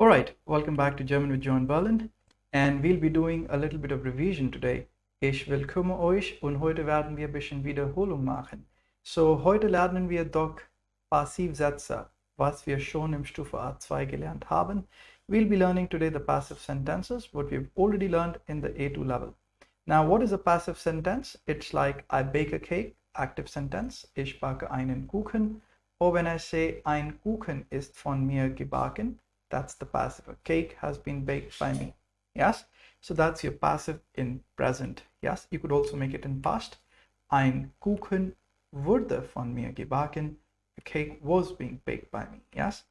All right, welcome back to German with John Berlin, and we'll be doing a little bit of revision today. Ich willkomme euch und heute werden wir ein bisschen Wiederholung machen. So, heute lernen wir doch Passivsätze, was wir schon im Stufe A2 gelernt haben. We'll be learning today the passive sentences, what we've already learned in the A2 level. Now, what is a passive sentence? It's like I bake a cake, active sentence, ich backe einen Kuchen. Or when I say ein Kuchen ist von mir gebacken, that's the passive. A cake has been baked by me. Yes? So that's your passive in present. Yes? You could also make it in past. Ein Kuchen wurde von mir gebacken. A cake was being baked by me. Yes?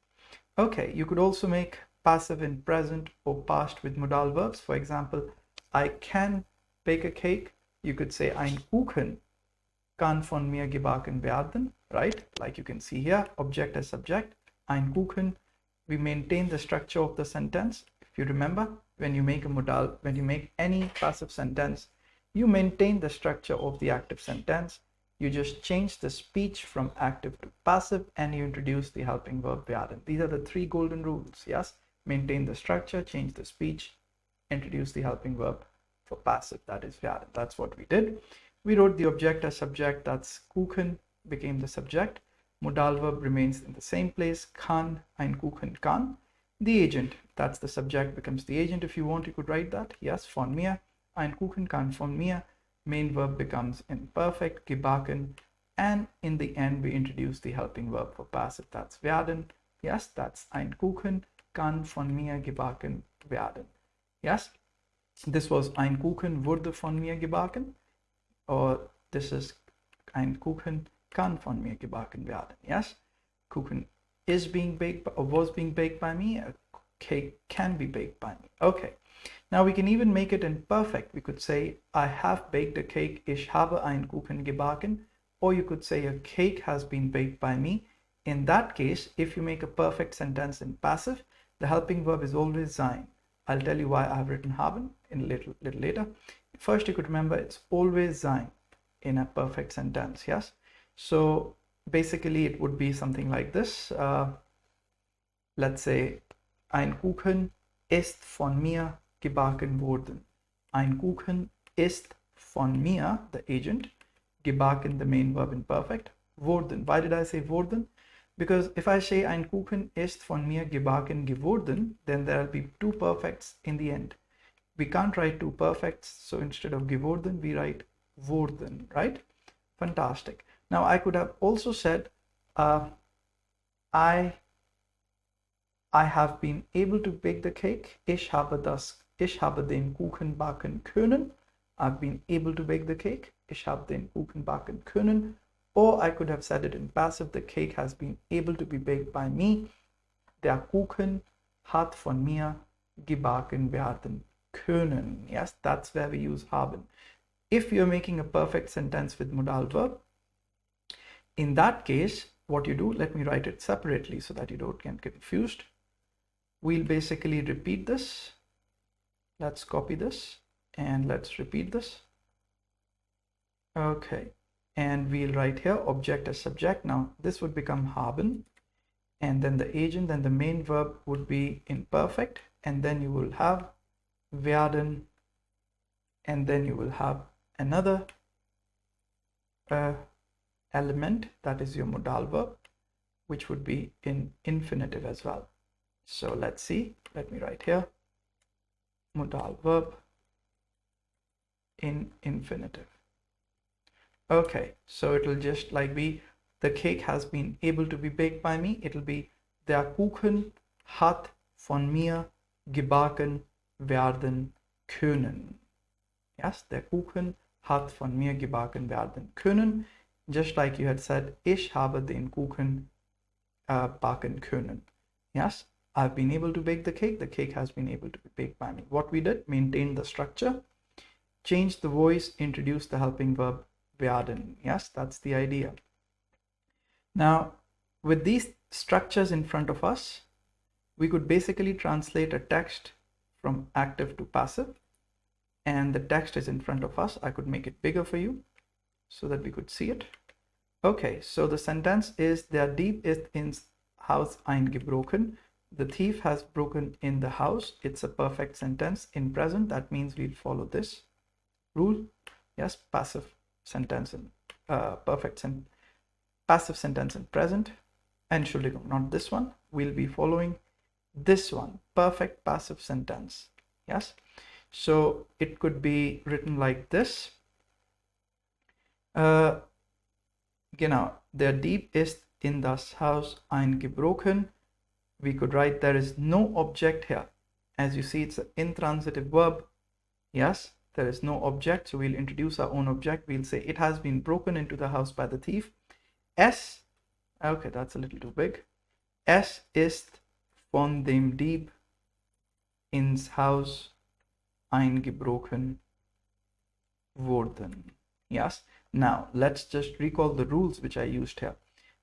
Okay, you could also make passive in present or past with modal verbs. For example, I can bake a cake. You could say ein Kuchen kann von mir gebacken werden, right? Like you can see here, object as subject, ein Kuchen. We maintain the structure of the sentence. If you remember, when you make any passive sentence, you maintain the structure of the active sentence. You just change the speech from active to passive and you introduce the helping verb werden. These are the three golden rules. Yes, maintain the structure, change the speech, introduce the helping verb for passive, that is werden. That's what we did. We wrote the object as subject, that's Kuchen became the subject. Modal verb remains in the same place, kann, ein Kuchen kann. The agent, that's the subject, becomes the agent. If you want, you could write that. Yes, von mir, ein Kuchen kann von mir. Main verb becomes imperfect, gebacken. And in the end, we introduce the helping verb for passive, that's werden. Yes, that's ein Kuchen kann von mir gebacken werden. Yes, this was ein Kuchen wurde von mir gebacken. Or this is ein Kuchen kann von mir gebacken werden. Yes, Kuchen is being baked or was being baked by me. A cake can be baked by me. Okay, now we can even make it in perfect. We could say I have baked a cake. Ich habe einen Kuchen gebacken. Or you could say a cake has been baked by me. In that case, if you make a perfect sentence in passive, the helping verb is always sein. I'll tell you why I've written haben in a little later. First, you could remember it's always sein in a perfect sentence. Yes, so basically it would be something like this. Let's say ein Kuchen ist von mir gebacken worden. Ein Kuchen ist von mir, the agent, gebacken, the main verb in perfect, worden. Why did I say worden? Because if I say ein Kuchen ist von mir gebacken geworden, then there will be two perfects in the end. We can't write two perfects, so instead of geworden, we write worden, right? Fantastic. Now I could have also said, I have been able to bake the cake. Ich habe den Kuchen backen können. I've been able to bake the cake. Ich habe den Kuchen backen können. Or I could have said it in passive, the cake has been able to be baked by me. Der Kuchen hat von mir gebacken werden können. Yes, that's where we use haben. If you're making a perfect sentence with modal verb, in that case, what you do, let me write it separately so that you don't get confused. We'll basically repeat this. Let's copy this and let's repeat this. Okay, and we'll write here object as subject. Now this would become haben, and then the agent, then the main verb would be imperfect, and then you will have werden, and then you will have another element, that is your modal verb, which would be in infinitive as well. So let's see, let me write here modal verb in infinitive. Okay, so it'll just like be the cake has been able to be baked by me. It'll be der Kuchen hat von mir gebacken werden können. Yes, der Kuchen hat von mir gebacken werden können. Just like you had said, ich habe den Kuchen backen können. Yes, I've been able to bake the cake has been able to be baked by me. What we did, maintain the structure, change the voice, introduce the helping verb werden. Yes, that's the idea. Now, with these structures in front of us, we could basically translate a text from active to passive, and the text is in front of us. I could make it bigger for you so that we could see it. Okay, so the sentence is, der Dieb ist ins Haus eingebrochen. the thief has broken in the house. It's a perfect sentence in present. That means we'll follow this rule. Yes, passive sentence in passive sentence in present. Entschuldigung, not this one. We'll be following this one, perfect passive sentence. Yes, so it could be written like this. Genau, der Dieb ist in das Haus eingebrochen. We could write there is no object here. As you see, it's an intransitive verb. Yes, there is no object, so we'll introduce our own object. We'll say it has been broken into the house by the thief. Es, okay, that's a little too big. Es ist von dem Dieb ins Haus eingebrochen worden. Yes, now let's just recall the rules which I used here.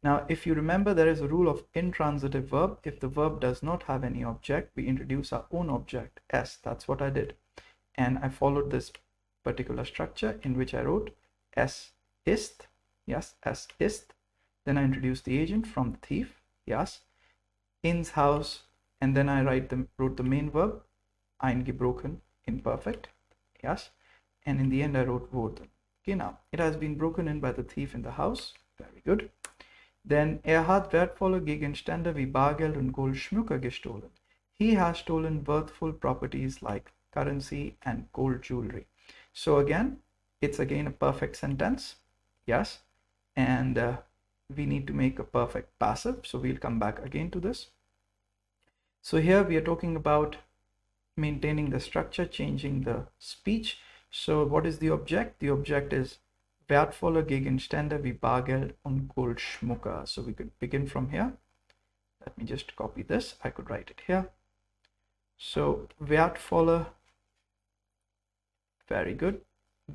Now, if you remember, there is a rule of intransitive verb. If the verb does not have any object, we introduce our own object, es. That's what I did. And I followed this particular structure in which I wrote es ist. Yes, es ist. Then I introduced the agent from the thief. Yes, ins Haus. And then I wrote the main verb, eingebrochen, imperfect. Yes. And in the end, I wrote worden. Okay, now it has been broken in by the thief in the house. Very good. Then hat wertvolle Gegenstände wie Bargeld und Goldschmucker gestohlen. He has stolen worthful properties like currency and gold jewelry. So again, it's again a perfect sentence. Yes. And we need to make a perfect passive. So we'll come back again to this. So here we are talking about maintaining the structure, changing the speech. So what is the object? The object is wertvolle Gegenstände wie Bargeld und Goldschmucker. So we could begin from here. Let me just copy this. I could write it here. So wertvolle, very good,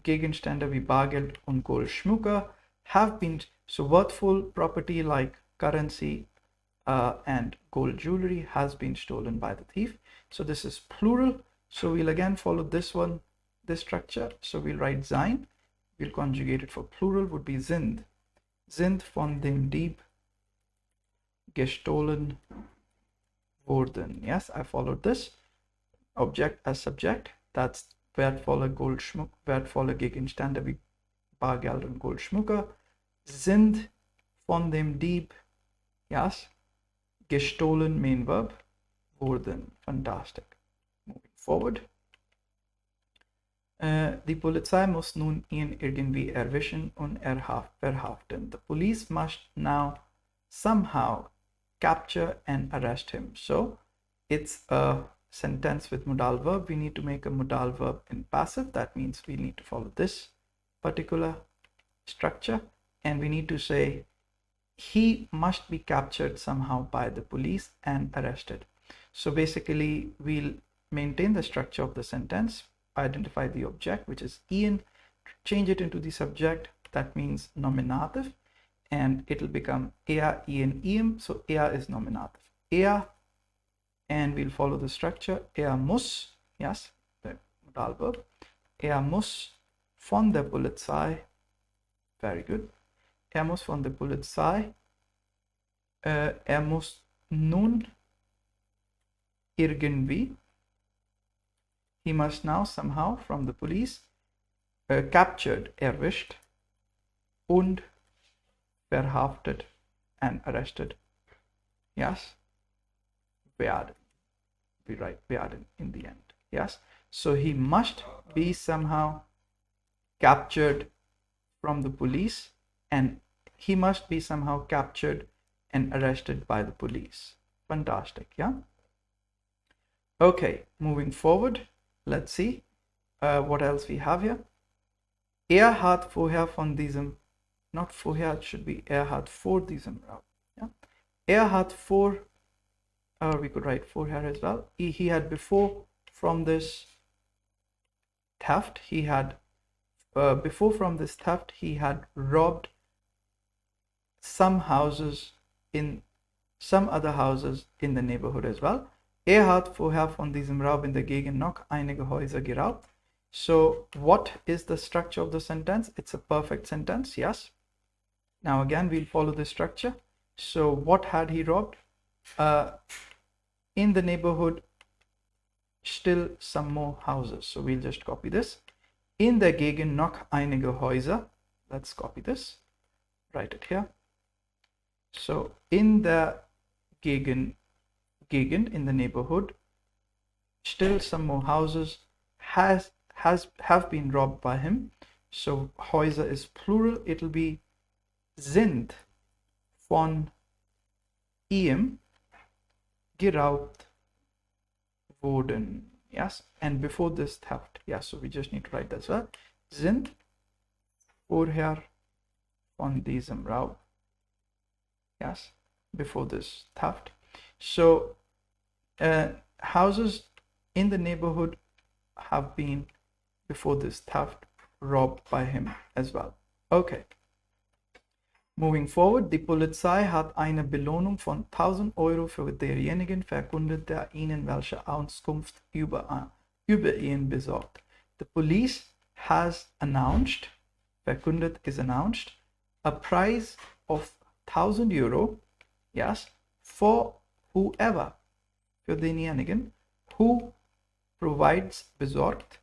Gegenstände wie Bargeld und Goldschmucker have been, so worthful property like currency and gold jewelry has been stolen by the thief. So this is plural. So we'll again follow this one, this structure. So we'll write sein. We'll conjugate it for plural, would be sind. Sind von dem Dieb gestohlen worden. Yes, I followed this. Object as subject. That's wertvolle Goldschmuck, wertvolle Gegenstände wie Bargeld und Goldschmucker sind von dem Dieb, yes, gestohlen, main verb, worden. Fantastic. Moving forward. Die Polizei muss nun ihn irgendwie erwischen und verhaften. The police must now somehow capture and arrest him. So it's a sentence with modal verb. We need to make a modal verb in passive. That means we need to follow this particular structure, and we need to say he must be captured somehow by the police and arrested. So basically we'll maintain the structure of the sentence, identify the object, which is Ian, change it into the subject. That means nominative, and it'll become Ian, Ian. So is nominative. And we'll follow the structure. Muss, yes, the modal verb. Muss von der Polizei, very good. Muss von der Polizei. Muss nun irgendwie. He must now somehow from the police captured, erwischt, und verhaftet and arrested. Yes, werden. We write werden in the end. Yes, so he must be somehow captured from the police, and he must be somehow captured and arrested by the police. Fantastic, yeah? Okay, moving forward. Let's see what else we have here. Hat vorher von diesem, not vorher, it should be hat vor diesem Raub. Yeah? Hat vor, we could write vorher as well. He had before from this theft, he had, before from this theft, he had robbed some houses in some other houses in the neighborhood as well. Hat vorher von diesem Raub in der Gegend noch einige Häuser geraubt. So what is the structure of the sentence? It's a perfect sentence, yes. Now again, we'll follow the structure. So what had he robbed? in the neighborhood still some more houses. So we'll just copy this. In der Gegend noch einige Häuser. Let's copy this, write it here. So in the Gegend, in the neighborhood, still some more houses have been robbed by him. So Häuser is plural, it'll be sind von ihm geraubt wurden. Yes, and before this theft. Yeah, so we just need to write that as well. Sind vorher von diesem Raub. Yes, before this theft. So houses in the neighborhood have been, before this theft, robbed by him as well. Okay. Moving forward, die Polizei hat eine Belohnung von 1.000 Euro für derjenigen verkündet, der ihnen welche Auskunft über ihn besorgt. The police has announced, verkündet is announced, a prize of 1.000 Euro, yes, for whoever, für denjenigen, who provides, besorgt,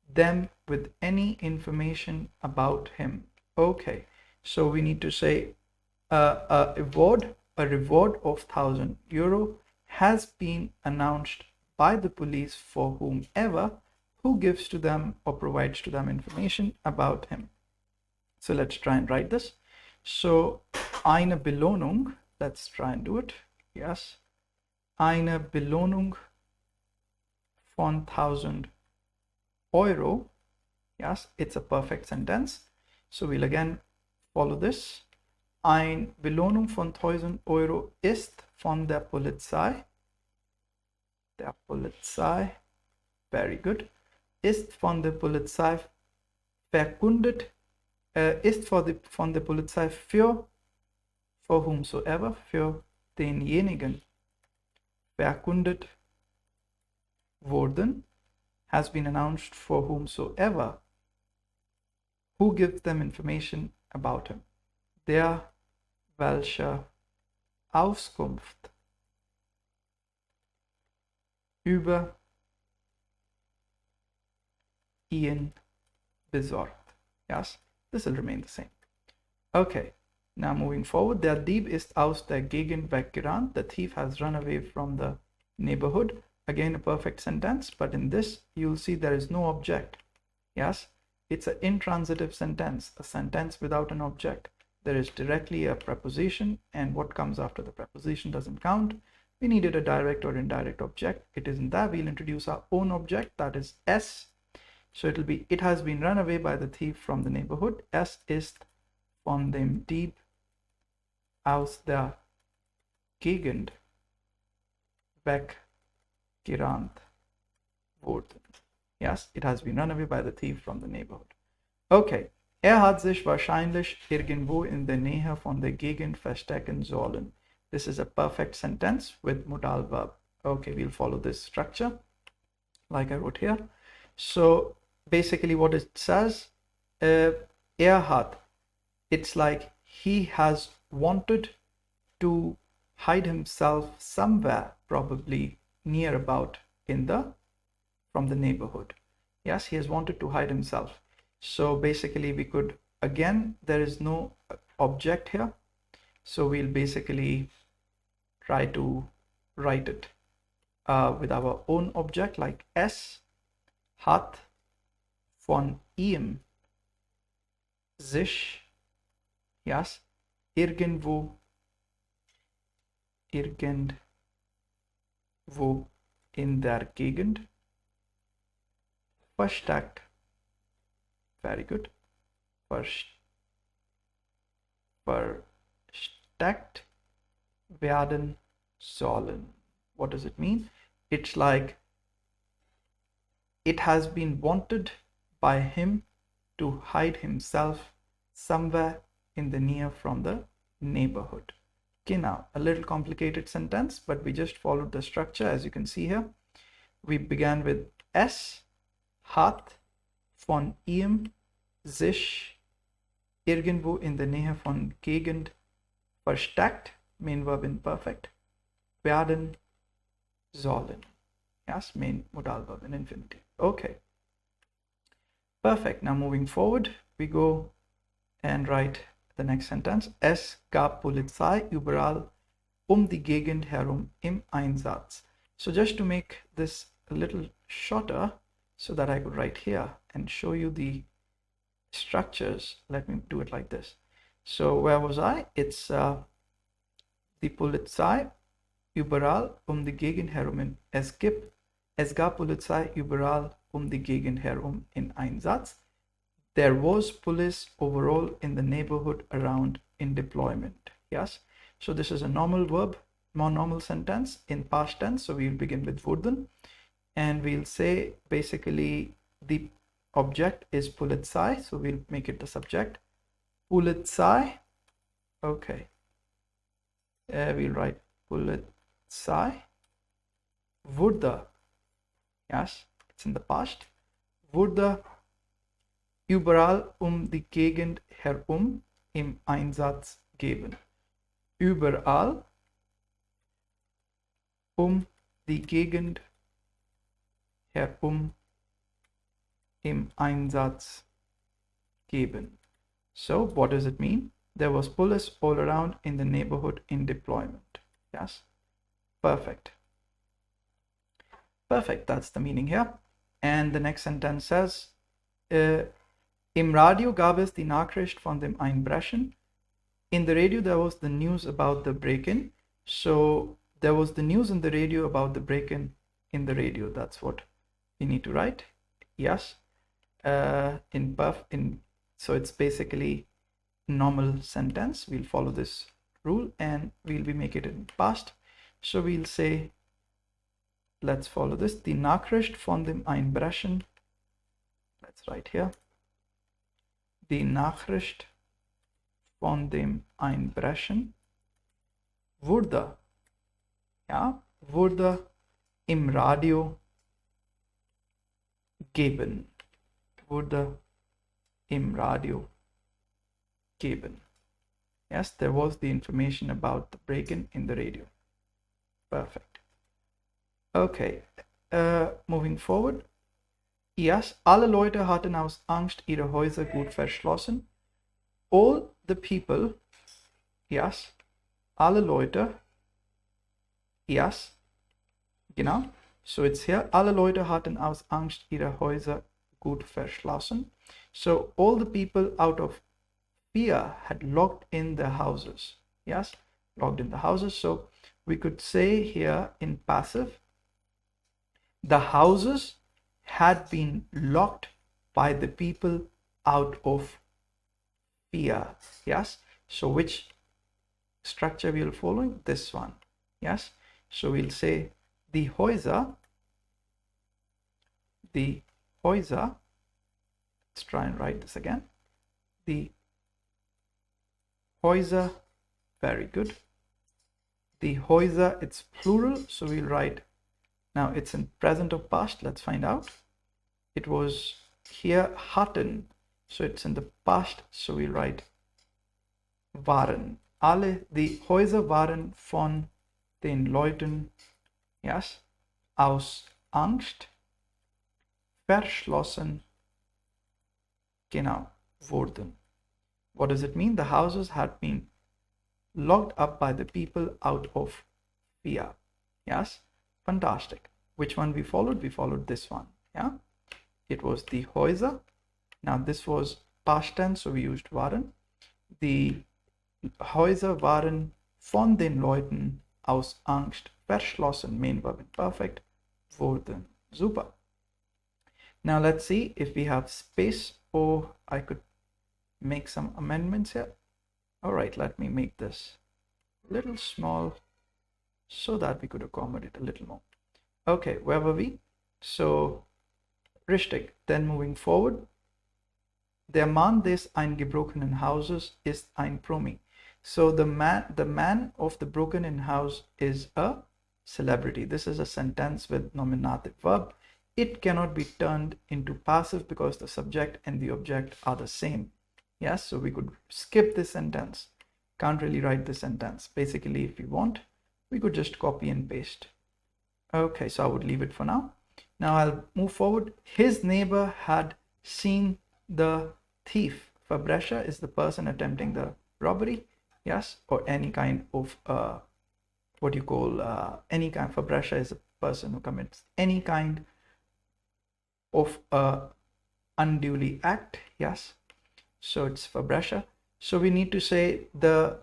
them with any information about him. Okay. So we need to say a reward of 1.000 Euro has been announced by the police for whomever who gives to them or provides to them information about him. So let's try and write this. So eine Belohnung, let's try and do it. Yes. Eine Belohnung von 1.000 Euro. Yes, it's a perfect sentence. So we'll again follow this. Eine Belohnung von 1.000 Euro ist von der Polizei. Der Polizei. Very good. Ist von der Polizei verkündet. Ist von der Polizei für whomsoever, für denjenigen verkündet worden. Has been announced for whomsoever who gives them information about him. Der welche Auskunft über ihn besorgt. Yes, this will remain the same. Okay, now moving forward, der Dieb ist aus der Gegend weggerannt. The thief has run away from the neighborhood. Again, a perfect sentence, but in this you'll see there is no object. Yes, it's an intransitive sentence, a sentence without an object. There is directly a preposition, and what comes after the preposition doesn't count. We needed a direct or indirect object. It isn't that. We'll introduce our own object, that is S. So it'll be, it has been run away by the thief from the neighborhood. Es ist von dem Dieb aus der Gegend weggerannt worden. Yes, it has been run away by the thief from the neighborhood. Okay, hat sich wahrscheinlich irgendwo in der Nähe von der Gegend verstecken sollen. This is a perfect sentence with modal verb. Okay, we'll follow this structure like I wrote here. So basically what it says, hat, it's like he has wanted to hide himself somewhere, probably near about from the neighborhood. Yes, he has wanted to hide himself. So basically we could, again, there is no object here. So we'll basically try to write it with our own object, like es hat von ihm sich, yes, irgendwo in der Gegend versteckt. Very good. Versteckt werden sollen. What does it mean? It's like it has been wanted by him to hide himself somewhere in the near from the neighborhood. Okay, now a little complicated sentence, but we just followed the structure as you can see here. We began with es hat von ihm sich irgendwo in der Nähe von Gegend versteckt, main verb imperfect, werden sollen. Yes, main Modalverb in infinitive. Okay, perfect. Now moving forward, we go and write the next sentence. Es gab Polizei überall die Gegend herum im Einsatz. So just to make this a little shorter so that I could write here and show you the structures, let me do it like this. So where was I? It's die Polizei überall die Gegend herum. Es gab Polizei überall die Gegend herum in Einsatz. There was police overall in the neighborhood around in deployment. Yes, so this is a normal verb, more normal sentence in past tense. So we'll begin with wurden, and we'll say basically the object is Polizei, so we'll make it the subject. Polizei. Okay, we'll write Polizei wurde. Yes, it's in the past. Wurde überall die Gegend herum im Einsatz geben. Überall die Gegend herum im Einsatz geben. So what does it mean? There was police all around in the neighborhood in deployment. Yes, perfect. Perfect, that's the meaning here. And the next sentence says, im Radio gab es die Nachricht von dem Einbrechen. In the radio there was the news about the break-in. So there was the news in the radio about the break-in in the radio. That's what we need to write. Yes. So it's basically normal sentence. We'll follow this rule and we'll be making it in past. So we'll say, let's follow this. Die Nachricht von dem Einbrechen. Let's write here. Die Nachricht von dem Einbrechen wurde, ja, wurde im Radio geben. Wurde im Radio geben. Yes, there was the information about the break-in in the radio. Perfect. Okay, moving forward. Yes, alle Leute hatten aus Angst ihre Häuser gut verschlossen. All the people, yes, alle Leute, yes, genau. So it's here, alle Leute hatten aus Angst ihre Häuser gut verschlossen. So all the people out of fear had locked in their houses. Yes, locked in the houses. So we could say here in passive, the houses had been locked by the people out of fear. Yes, so which structure we will follow? This one. Yes, so we'll say the Häuser, let's try and write this again. The Häuser, very good. The Häuser, it's plural, so we'll write, now it's in present or past, let's find out. It was here hatten, so it's in the past, so we'll write waren. Die Häuser waren von den Leuten, yes, aus Angst verschlossen, genau, wurden. What does it mean? The houses had been locked up by the people out of fear. Yes, fantastic. Which one we followed? We followed this one. Yeah, it was the Häuser. Now this was past tense, so we used waren. The Häuser waren von den Leuten aus Angst verschlossen, main verb imperfect, wurden. Super. Now let's see if we have space, or I could make some amendments here. All right, let me make this a little small so that we could accommodate a little more. Okay, where were we? So richtig, then moving forward. Der Mann des eingebrochenen Hauses ist ein Promi. So the man of the broken in house is a celebrity. This is a sentence with nominative verb. It cannot be turned into passive because the subject and the object are the same. Yes, so we could skip this sentence. Can't really write this sentence. Basically, if we want, we could just copy and paste Okay, so I would leave it for now. Now I'll move forward. His neighbor had seen the thief. Verbrecher is the person attempting the robbery, yes, or any kind of what you call any kind. Verbrecher is a person who commits any kind of unduly act, yes. So it's Verbrecher. So we need to say the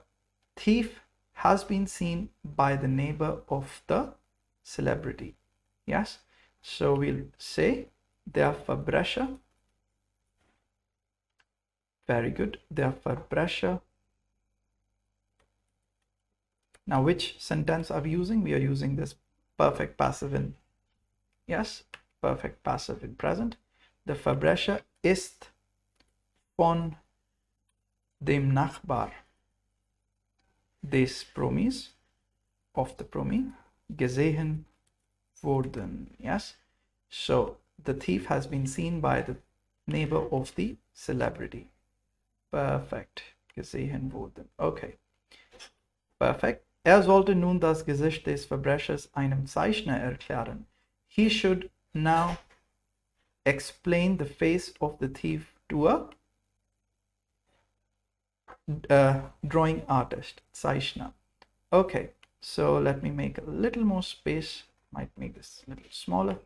thief has been seen by the neighbor of the celebrity, yes. So we'll say der Verbrecher. Very good. Der Verbrecher. Now, which sentence are we using? We are using this perfect passive in, yes, perfect passive in present. Der Verbrecher ist von dem Nachbar des Promis, of the Promi, gesehen worden. Yes. So the thief has been seen by the neighbor of the celebrity. Perfect. Gesehen worden. Okay. Perfect. Er sollte nun das Gesicht des Verbrechers einem Zeichner erklären. He should now explain the face of the thief to a drawing artist, Zeichner. Okay, so let me make a little more space. Might make this a little smaller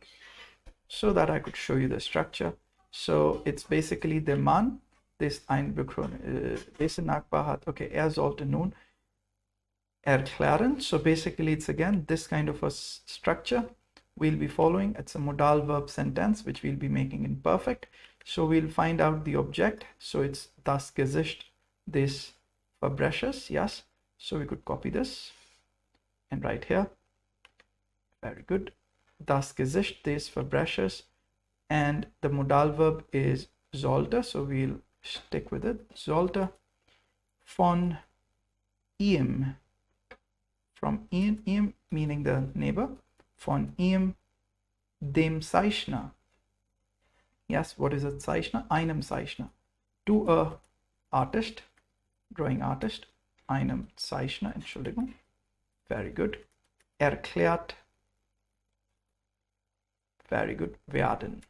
so that I could show you the structure. So it's basically der Mann, dessen Nachbar hat. Okay, er sollte nun erklären. So basically it's again this kind of a structure we'll be following. It's a modal verb sentence which we'll be making in perfect. So we'll find out the object. So it's das Gesicht des Verbrechers. Yes. So we could copy this and write here. Very good. Das Gesicht des Verbrechers, and the modal verb is sollte. So we'll stick with it. Sollte von ihm. From ihm meaning the neighbor. Von ihm, dem Zeichner. Yes, what is a Zeichner? Einem Zeichner. To a artist, drawing artist. Einem Zeichner, Entschuldigung. Very good. Erklärt. Very good. Werden.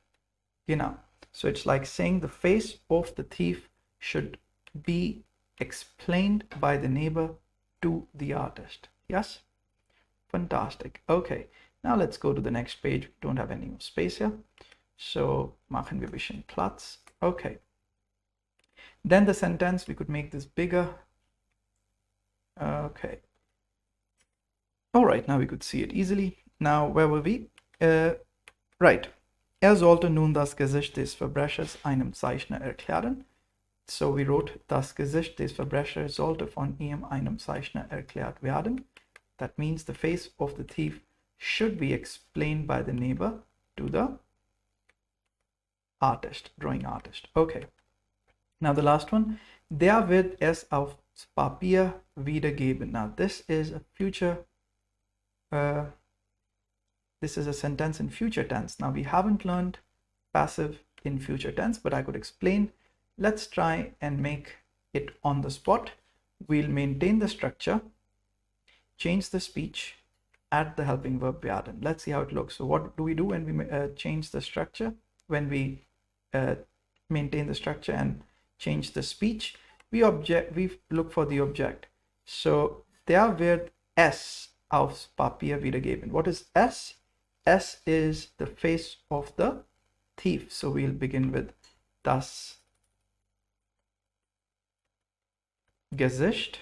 Genau. So it's like saying the face of the thief should be explained by the neighbor to the artist. Yes? Fantastic. Okay. Now let's go to the next page. Don't have any more space here. So machen wir ein bisschen Platz. Okay. Then the sentence, we could make this bigger. Okay. All right. Now we could see it easily. Now, where were we? Right. Er sollte nun das Gesicht des Verbrechers einem Zeichner erklären. So we wrote, das Gesicht des Verbrechers sollte von ihm einem Zeichner erklärt werden. That means the face of the thief should be explained by the neighbor to the artist, drawing artist. Okay. Now the last one. Der wird es aufs Papier wiedergeben. Now this is a future, this is a sentence in future tense. Now we haven't learned passive in future tense, but I could explain. Let's try and make it on the spot. We'll maintain the structure, change the speech, add the helping verb werden. Let's see how it looks. So what do we do when we change the structure? When we maintain the structure and change the speech, we look for the object. So der wird es aufs Papier wiedergeben. What is es? S is the face of the thief. So we'll begin with das Gesicht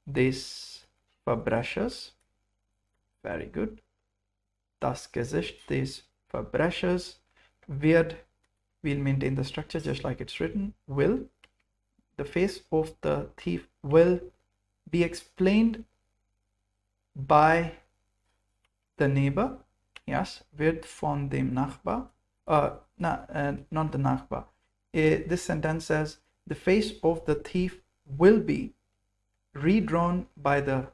des Verbrechers. Very good. Das Gesicht des Verbrechers wird, we'll maintain the structure just like it's written, will. The face of the thief will be explained by the neighbor. Yes, wird von dem Nachbar. Not the Nachbar. This sentence says the face of the thief will be redrawn by the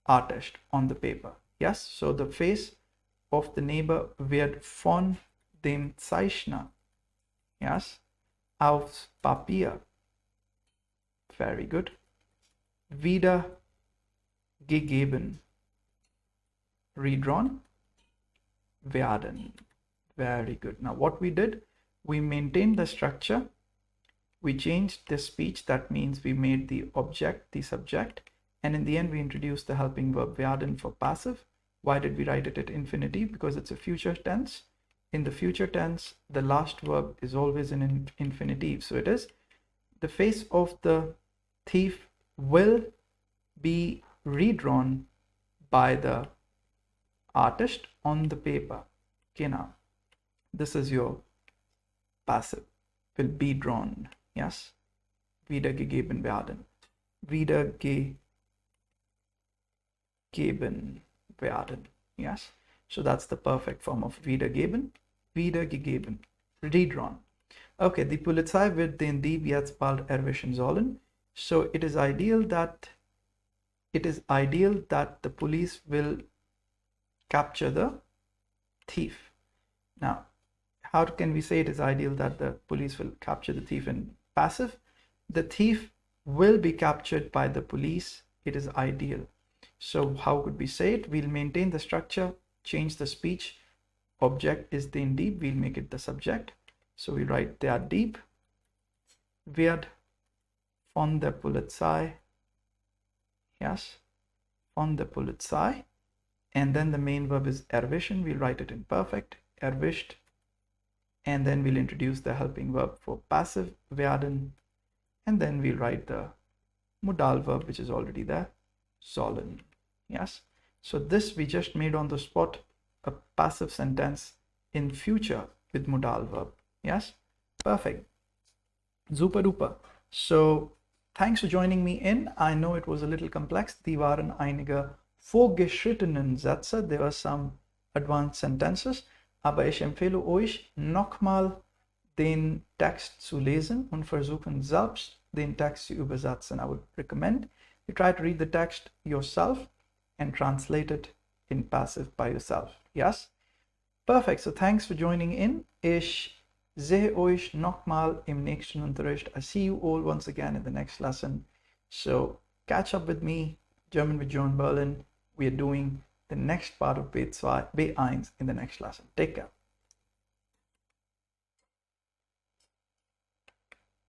artist on the paper. Yes, so the face of the neighbor wird von dem Zeichner, yes, aufs Papier. Very good. Wiedergegeben. redrawn werden. Very good. Now what we did, we maintained the structure, we changed the speech, that means we made the object the subject, and in the end we introduced the helping verb werden for passive. Why did we write it at infinitive? Because it's a future tense. In the future tense, the last verb is always in infinitive. So it is, the face of the thief will be redrawn by the artist on the paper. Okay, now this is your passive, will be drawn. Yes, wiedergegeben werden. Wiedergegeben werden. Yes, so that's the perfect form of wiedergeben. Wiedergegeben, redrawn. Okay, die Polizei wird den Dieb jetzt bald erwischen sollen. So it is ideal that the police will capture the thief. Now, how can we say it is ideal that the police will capture the thief in passive? The thief will be captured by the police. It is ideal. So how could we say it? We'll maintain the structure, change the speech. Object is den Dieb. We'll make it the subject. So we write der Dieb wird von der Polizei. Yes, von der Polizei. And then the main verb is erwischen. We'll write it in perfect. Erwischt. And then we'll introduce the helping verb for passive, werden. And then we'll write the modal verb, which is already there, sollen. Yes. So this we just made on the spot a passive sentence in future with modal verb. Yes. Perfect. Super duper. So thanks for joining me in. I know it was a little complex. Die waren einige vorgeschrittenen Sätze. There were some advanced sentences. Aber ich empfehle euch, nochmal den Text zu lesen und versuchen selbst den Text zu übersetzen. I would recommend you try to read the text yourself and translate it in passive by yourself. Yes? Perfect. So thanks for joining in. Ich sehe euch nochmal im nächsten Unterricht. I see you all once again in the next lesson. So catch up with me, German with John Berlin. We are doing the next part of B1 in the next lesson. Take care.